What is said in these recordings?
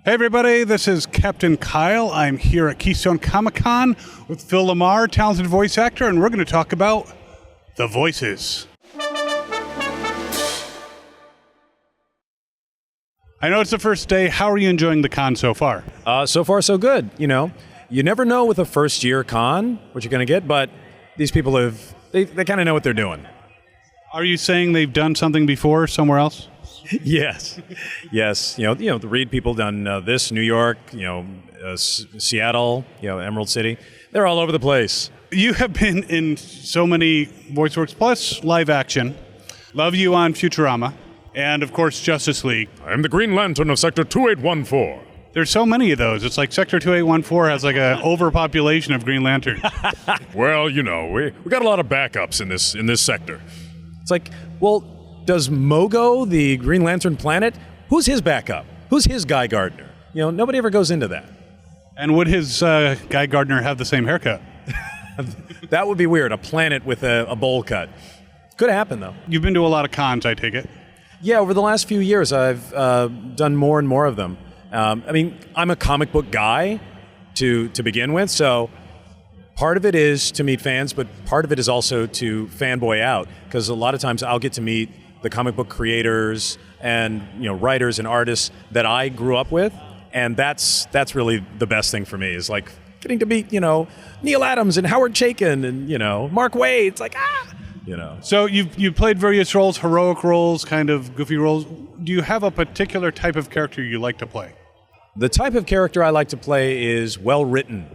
Hey everybody, this is Captain Kyle. I'm here at Keystone Comic Con with Phil LaMarr, talented voice actor, and we're going to talk about the voices. I know it's the first day. How are you enjoying the con so far? So far, so good. You know, you never know with a first-year con what you're going to get, but these people they kind of know what they're doing. Are you saying they've done something before somewhere else? Yes. You know, the Reed people done this, New York, Seattle, Emerald City. They're all over the place. You have been in so many voice works, plus live action. Love you on Futurama, and of course Justice League. I'm the Green Lantern of Sector 2814. There's so many of those. It's like Sector 2814 has like an overpopulation of Green Lanterns. Well, we got a lot of backups in this sector. It's like, well, does Mogo, the Green Lantern planet, who's his backup? Who's his Guy Gardner? Nobody ever goes into that. And would his Guy Gardner have the same haircut? That would be weird, a planet with a bowl cut. Could happen, though. You've been to a lot of cons, I take it. Yeah, over the last few years, I've done more and more of them. I'm a comic book guy to begin with, so part of it is to meet fans, but part of it is also to fanboy out, because a lot of times I'll get to meet the comic book creators and writers and artists that I grew up with, and that's really the best thing for me, is like getting to meet Neil Adams and Howard Chaykin and Mark Waid. It's like So you've played various roles, heroic roles, kind of goofy roles. Do you have a particular type of character you like to play? The type of character I like to play is well written.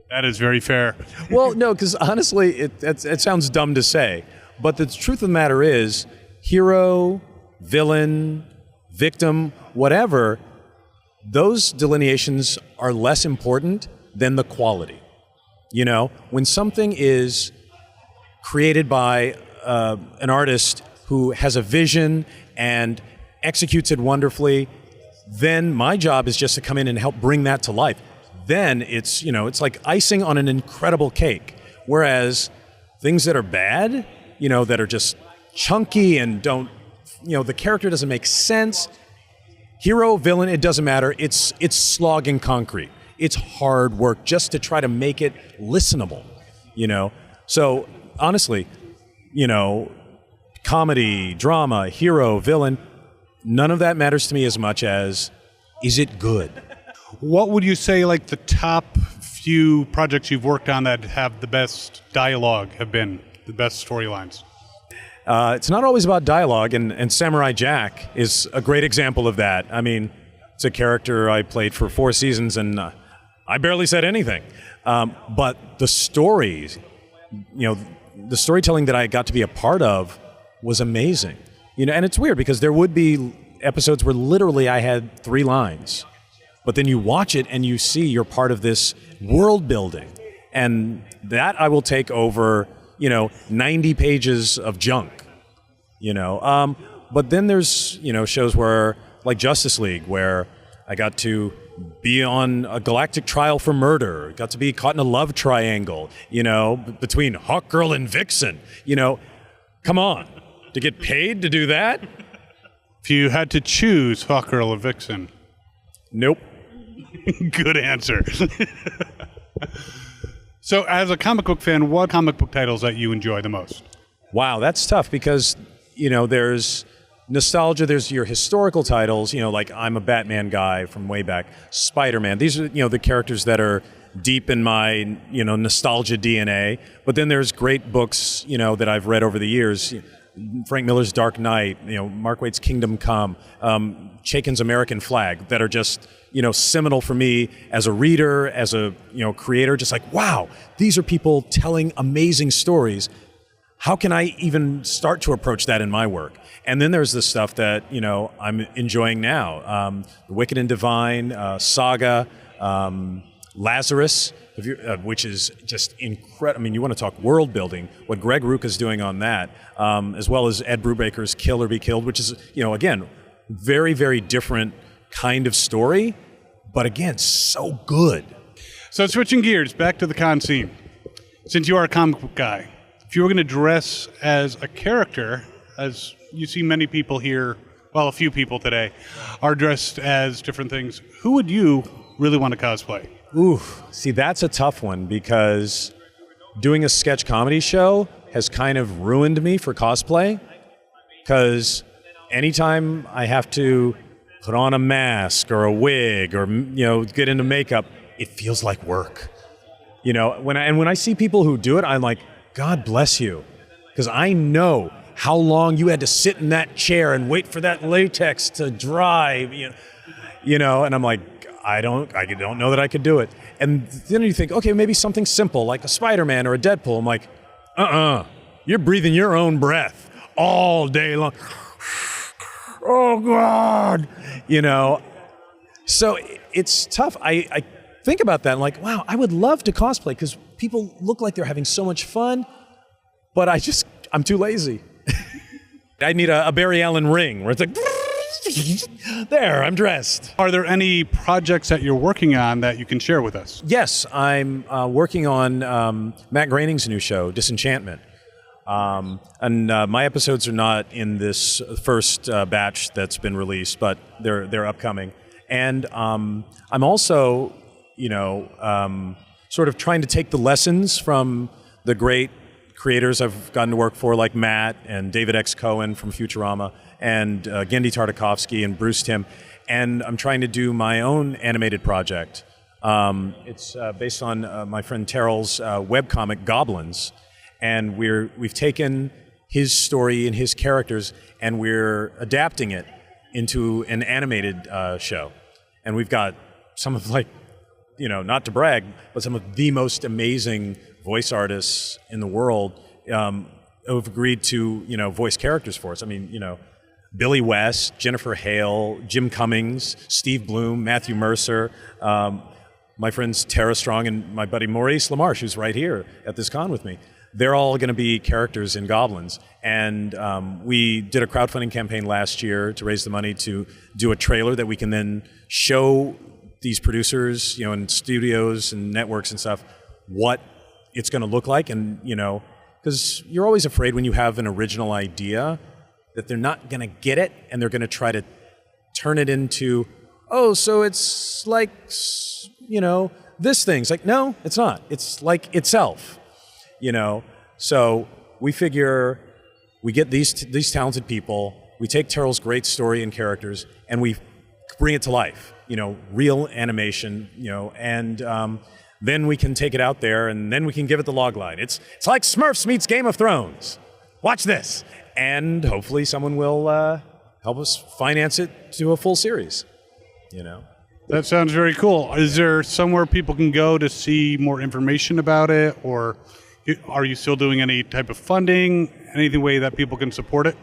That is very fair. Well, no, because honestly, it sounds dumb to say, but the truth of the matter is, hero, villain, victim, whatever, those delineations are less important than the quality. When something is created by an artist who has a vision and executes it wonderfully, then my job is just to come in and help bring that to life. Then it's like icing on an incredible cake. Whereas things that are bad, that are just chunky and don't, the character doesn't make sense. Hero, villain, it doesn't matter. It's slogging concrete. It's hard work just to try to make it listenable, So honestly, comedy, drama, hero, villain, none of that matters to me as much as, is it good? What would you say like the top few projects you've worked on that have the best dialogue have been, the best storylines? It's not always about dialogue, and Samurai Jack is a great example of that. I mean, it's a character I played for 4 seasons, and I barely said anything. But the stories, the storytelling that I got to be a part of was amazing. And it's weird because there would be episodes where literally I had 3 lines. But then you watch it and you see you're part of this world building. And that I will take over, 90 pages of junk, But then there's, shows where, like Justice League, where I got to be on a galactic trial for murder, got to be caught in a love triangle, between Hawkgirl and Vixen. Come on, to get paid to do that? If you had to choose Hawkgirl or Vixen. Nope. Good answer. So as a comic book fan, what comic book titles that you enjoy the most? Wow, that's tough because, there's nostalgia, there's your historical titles, like I'm a Batman guy from way back, Spider-Man. These are, the characters that are deep in my, nostalgia DNA. But then there's great books, that I've read over the years. Frank Miller's Dark Knight, Mark Waid's Kingdom Come, Chaykin's American Flag, that are just, seminal for me as a reader, as a, creator, just like, wow, these are people telling amazing stories. How can I even start to approach that in my work? And then there's the stuff that, I'm enjoying now. Wicked and Divine, Saga, Lazarus, which is just incredible. I mean, you want to talk world building, what Greg Rucka's doing on that, as well as Ed Brubaker's Kill or Be Killed, which is, again, very, very different kind of story, but again, so good. So switching gears, back to the con scene. Since you are a comic book guy, if you were going to dress as a character, as you see many people here well, a few people today are dressed as different things. Who would you really want to cosplay? Ooh, see, that's a tough one because doing a sketch comedy show has kind of ruined me for cosplay. Because anytime I have to put on a mask or a wig or get into makeup, it feels like work. When I see people who do it, I'm like, God bless you, because I know how long you had to sit in that chair and wait for that latex to dry. And I'm like, I don't know that I could do it. And then you think, okay, maybe something simple like a Spider-Man or a Deadpool. I'm like, you're breathing your own breath all day long. Oh God, So it's tough. I think about that and like, wow, I would love to cosplay because people look like they're having so much fun, but I'm too lazy. I need a Barry Allen ring where it's like, there, I'm dressed. Are there any projects that you're working on that you can share with us? Yes, I'm working on Matt Groening's new show, Disenchantment. And my episodes are not in this first batch that's been released, but they're upcoming. And I'm also, sort of trying to take the lessons from the great creators I've gotten to work for, like Matt and David X. Cohen from Futurama, and Gendy Tartakovsky and Bruce Timm, and I'm trying to do my own animated project. It's based on my friend Terrell's webcomic Goblins, and we've taken his story and his characters, and we're adapting it into an animated show. And we've got some of, like, not to brag, but some of the most amazing voice artists in the world who've agreed to, voice characters for us. I mean, Billy West, Jennifer Hale, Jim Cummings, Steve Bloom, Matthew Mercer, my friends Tara Strong and my buddy Maurice LaMarche, who's right here at this con with me. They're all going to be characters in Goblins. And we did a crowdfunding campaign last year to raise the money to do a trailer that we can then show these producers, and studios and networks and stuff, what it's going to look like. And, because you're always afraid when you have an original idea that they're not going to get it and they're going to try to turn it into, oh, so it's like, this thing. It's like, no, it's not. It's like itself. So we figure we get these talented people, we take Terrell's great story and characters, and we bring it to life, real animation, and then we can take it out there, and then we can give it the log line. It's like Smurfs meets Game of Thrones. Watch this. And hopefully someone will help us finance it to a full series, That sounds very cool. Is there somewhere people can go to see more information about it, or are you still doing any type of funding, anything way that people can support it?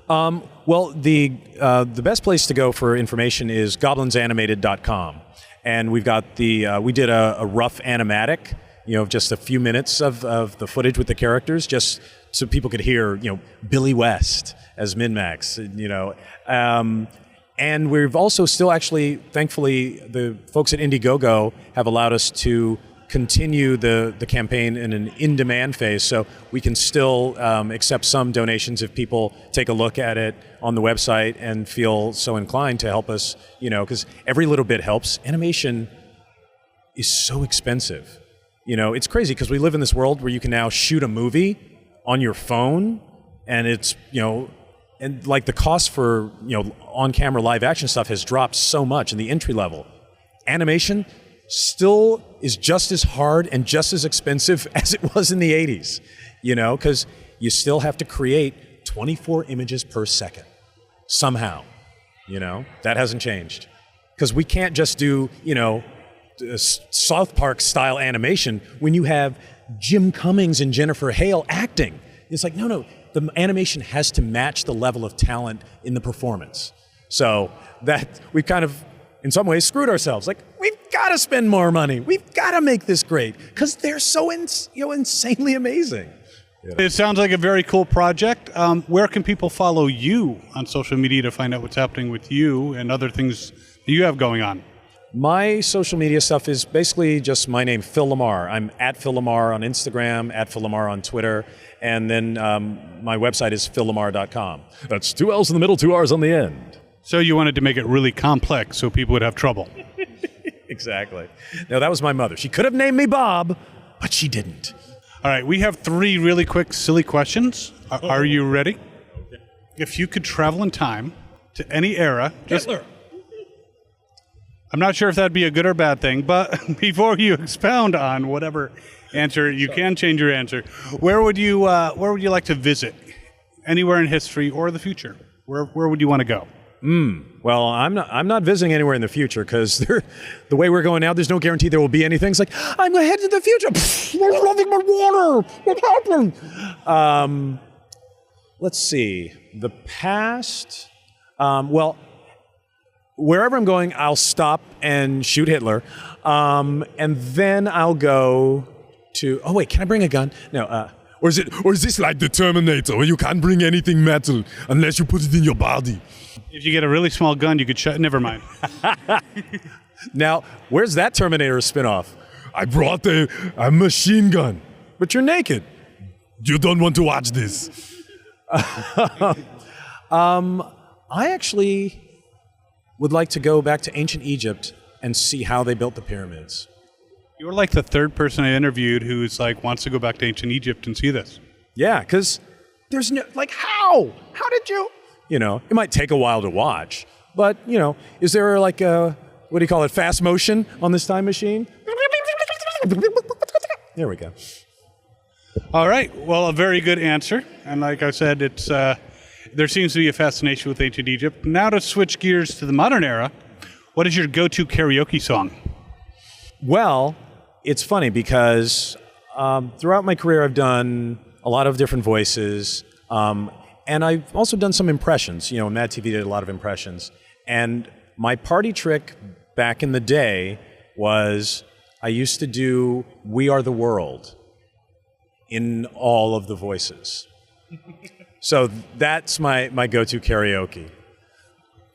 Well, the best place to go for information is goblinsanimated.com. And we've got we did a rough animatic, just a few minutes of the footage with the characters, just so people could hear, Billy West as Min-Max, and we've also still actually, thankfully, the folks at Indiegogo have allowed us to continue the campaign in an in-demand phase, so we can still accept some donations if people take a look at it on the website and feel so inclined to help us, because every little bit helps. Animation is so expensive. It's crazy because we live in this world where you can now shoot a movie on your phone, and it's, and like the cost for, on-camera live action stuff has dropped so much in the entry level. Animation still is just as hard and just as expensive as it was in the 80s, because you still have to create 24 images per second somehow. That hasn't changed, because we can't just do, South Park style animation when you have Jim Cummings and Jennifer Hale acting. It's like, no, the animation has to match the level of talent in the performance. So that we kind of, in some ways, screwed ourselves. Like, we've got to spend more money. We've got to make this great because they're so insanely amazing. It sounds like a very cool project. Where can people follow you on social media to find out what's happening with you and other things that you have going on? My social media stuff is basically just my name, Phil LaMarr. I'm at Phil LaMarr on Instagram, at Phil LaMarr on Twitter, and then my website is phillamarr.com. That's 2 L's in the middle, 2 R's on the end. So you wanted to make it really complex so people would have trouble. Exactly. No, that was my mother. She could have named me Bob, but she didn't. All right, we have 3 really quick, silly questions. Are you ready? Okay. If you could travel in time to any era... Hitler. I'm not sure if that'd be a good or bad thing, but before you expound on whatever answer, you can change your answer. Where would you like to visit? Anywhere in history or the future? Where would you want to go? Well, I'm not visiting anywhere in the future because the way we're going now, there's no guarantee there will be anything. It's like, I'm going to head to the future. Pfft, there's nothing but water. What happened? Let's see. The past. Well, wherever I'm going, I'll stop and shoot Hitler. And then I'll go to... Oh, wait, can I bring a gun? No, Or is this like the Terminator, where you can't bring anything metal unless you put it in your body? If you get a really small gun, you could shut... Never mind. Now, where's that Terminator spinoff? I brought a machine gun. But you're naked. You don't want to watch this. I actually would like to go back to ancient Egypt and see how they built the pyramids. You were like the 3rd person I interviewed who's like wants to go back to ancient Egypt and see this. Yeah, because there's no... Like, how? How did you... You know, it might take a while to watch, but, you know, is there like a... What do you call it? Fast motion on this time machine? There we go. All right. Well, a very good answer. And like I said, it's there seems to be a fascination with ancient Egypt. Now to switch gears to the modern era, what is your go-to karaoke song? Well, it's funny because throughout my career I've done a lot of different voices, and I've also done some impressions. You know, MADtv did a lot of impressions. And my party trick back in the day was I used to do We Are the World in all of the voices. So that's my go-to karaoke.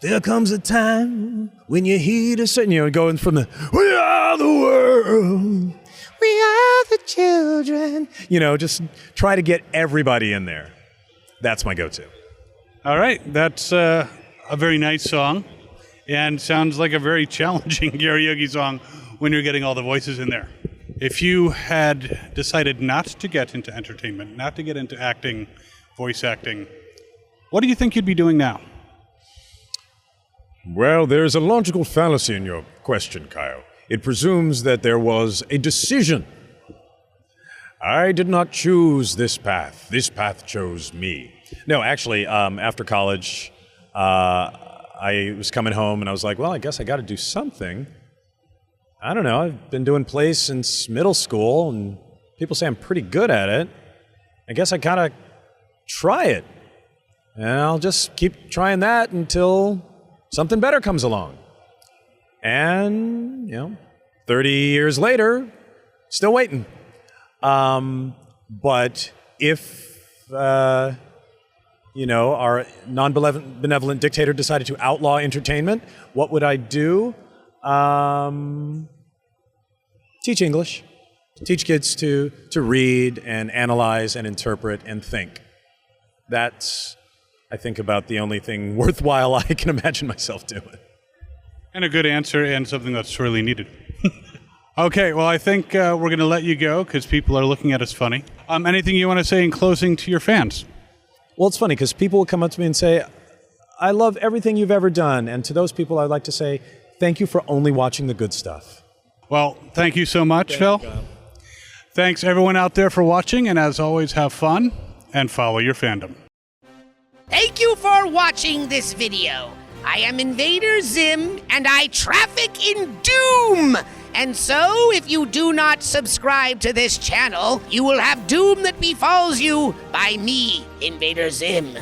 There comes a time when you hear a certain, you know, going from the We are the world, we are the children. You know, just try to get everybody in there. That's my go-to. All right. That's a very nice song and sounds like a very challenging karaoke song when you're getting all the voices in there. If you had decided not to get into entertainment, not to get into acting, voice acting, what do you think you'd be doing now? Well, there's a logical fallacy in your question, Kyle. It presumes that there was a decision. I did not choose this path. This path chose me. No, actually, after college, I was coming home and I was like, well, I guess I got to do something. I don't know. I've been doing plays since middle school and people say I'm pretty good at it. I guess I got to try it. And I'll just keep trying that until something better comes along. And, you know, 30 years later, still waiting. But if, you know, our non-benevolent dictator decided to outlaw entertainment, what would I do? Teach English. Teach kids to read and analyze and interpret and think. That's, I think, about the only thing worthwhile I can imagine myself doing. And a good answer and something that's sorely needed. Okay, well, I think we're going to let you go because people are looking at us funny. Anything you want to say in closing to your fans? Well, it's funny because people will come up to me and say, I love everything you've ever done. And to those people, I'd like to say, thank you for only watching the good stuff. Well, thank you so much, Phil. Thanks, everyone out there, for watching. And as always, have fun and follow your fandom. Thank you for watching this video. I am Invader Zim, and I traffic in doom. And so, if you do not subscribe to this channel, you will have doom that befalls you by me, Invader Zim.